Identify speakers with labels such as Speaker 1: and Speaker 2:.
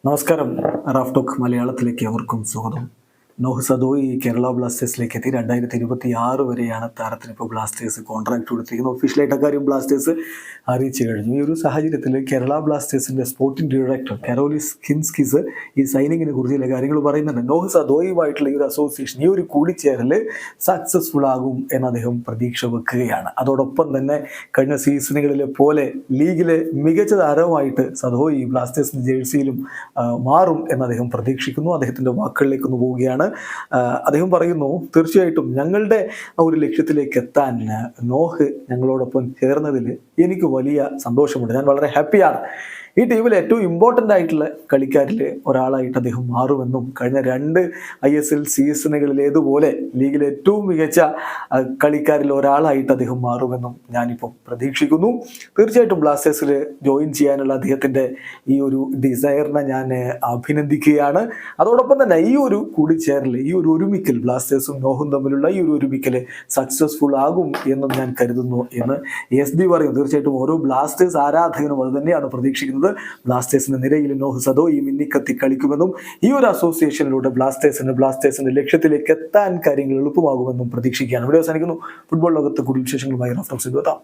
Speaker 1: നമസ്കാരം. Raf talk മലയാളത്തിലേക്ക് അവർക്കും സ്വാഗതം. നോഹ് സദോയി കേരള ബ്ലാസ്റ്റേഴ്സിലേക്ക് എത്തി. 2026 വരെയാണ് താരത്തിന് ഇപ്പോൾ ബ്ലാസ്റ്റേഴ്സ് കോൺട്രാക്ട് കൊടുത്തിരിക്കുന്നത്. ഒഫീഷ്യലായിട്ട് അക്കാര്യം ബ്ലാസ്റ്റേഴ്സ് അറിയിച്ചു കഴിഞ്ഞു. ഈ ഒരു സാഹചര്യത്തിൽ കേരള ബ്ലാസ്റ്റേഴ്സിന്റെ സ്പോർട്ടിംഗ് ഡയറക്ടർ കരോലിസ് കിൻസ്കിസ് ഈ സൈനിങ്ങിനെ കുറിച്ച് ചില കാര്യങ്ങൾ പറയുന്നുണ്ട്. നോഹ് സദോയുമായിട്ടുള്ള ഈ ഒരു അസോസിയേഷൻ, ഈ ഒരു കൂടിച്ചേരൽ സക്സസ്ഫുൾ ആകും എന്ന് അദ്ദേഹം പ്രതീക്ഷ വെക്കുകയാണ്. അതോടൊപ്പം തന്നെ കഴിഞ്ഞ സീസണുകളിലെ പോലെ ലീഗിലെ മികച്ച താരവുമായിട്ട് സദോയി ബ്ലാസ്റ്റേഴ്സിന്റെ ജേഴ്സിയിലും മാറും എന്ന് അദ്ദേഹം പ്രതീക്ഷിക്കുന്നു. അദ്ദേഹത്തിന്റെ വാക്കുകളിലേക്ക് ഒന്ന് പോവുകയാണ്. അദ്ദേഹം പറയുന്നു, തീർച്ചയായിട്ടും ഞങ്ങളുടെ ഒരു ലക്ഷ്യത്തിലേക്ക് എത്താൻ നോഹ് ഞങ്ങളോടൊപ്പം ചേർന്നതിൽ എനിക്ക് വലിയ സന്തോഷമുണ്ട്. ഞാൻ വളരെ ഹാപ്പിയാണ്. ഈ ടീമിൽ ഏറ്റവും ഇമ്പോർട്ടൻ്റ് ആയിട്ടുള്ള കളിക്കാരിൽ ഒരാളായിട്ട് അദ്ദേഹം മാറുമെന്നും കഴിഞ്ഞ 2 ISL സീസണുകളിലേതുപോലെ ലീഗിലെ ഏറ്റവും മികച്ച കളിക്കാരിൽ ഒരാളായിട്ട് അദ്ദേഹം മാറുമെന്നും ഞാനിപ്പോൾ പ്രതീക്ഷിക്കുന്നു. തീർച്ചയായിട്ടും ബ്ലാസ്റ്റേഴ്സിൽ ജോയിൻ ചെയ്യാനുള്ള അദ്ദേഹത്തിൻ്റെ ഈ ഒരു ഡിസയറിനെ ഞാൻ അഭിനന്ദിക്കുകയാണ്. അതോടൊപ്പം തന്നെ ഈ ഒരു കൂടിച്ചേരൽ, ഈ ഒരു ഒരുമിക്കൽ, ബ്ലാസ്റ്റേഴ്സും നോഹും തമ്മിലുള്ള ഈ ഒരു ഒരുമിക്കൽ സക്സസ്ഫുൾ ആകും എന്നും ഞാൻ കരുതുന്നു എന്ന് SD പറയും. തീർച്ചയായിട്ടും ഓരോ ബ്ലാസ്റ്റേഴ്സ് ആരാധകനും അത് തന്നെയാണ് പ്രതീക്ഷിക്കുന്നത്. ബ്ലാസ്റ്റേഴ്സിന്റെ നിരയിൽ നോഹ് സദോയി മിന്നിക്കത്തി കളിക്കുമെന്നും ഈ ഒരു അസോസിയേഷനിലൂടെ ബ്ലാസ്റ്റേഴ്സിന്റെ ലക്ഷ്യത്തിലേക്ക് എത്താൻ കാര്യങ്ങൾ എളുപ്പമാകുമെന്നും പ്രതീക്ഷിക്കുകയാണ്. ഇവിടെ അവസാനിക്കുന്നു. ഫുട്ബോൾ ലോകത്ത് കൂടുതൽ വിശേഷങ്ങളുമായി റാഫ് ടോക്സിൽ എത്താം.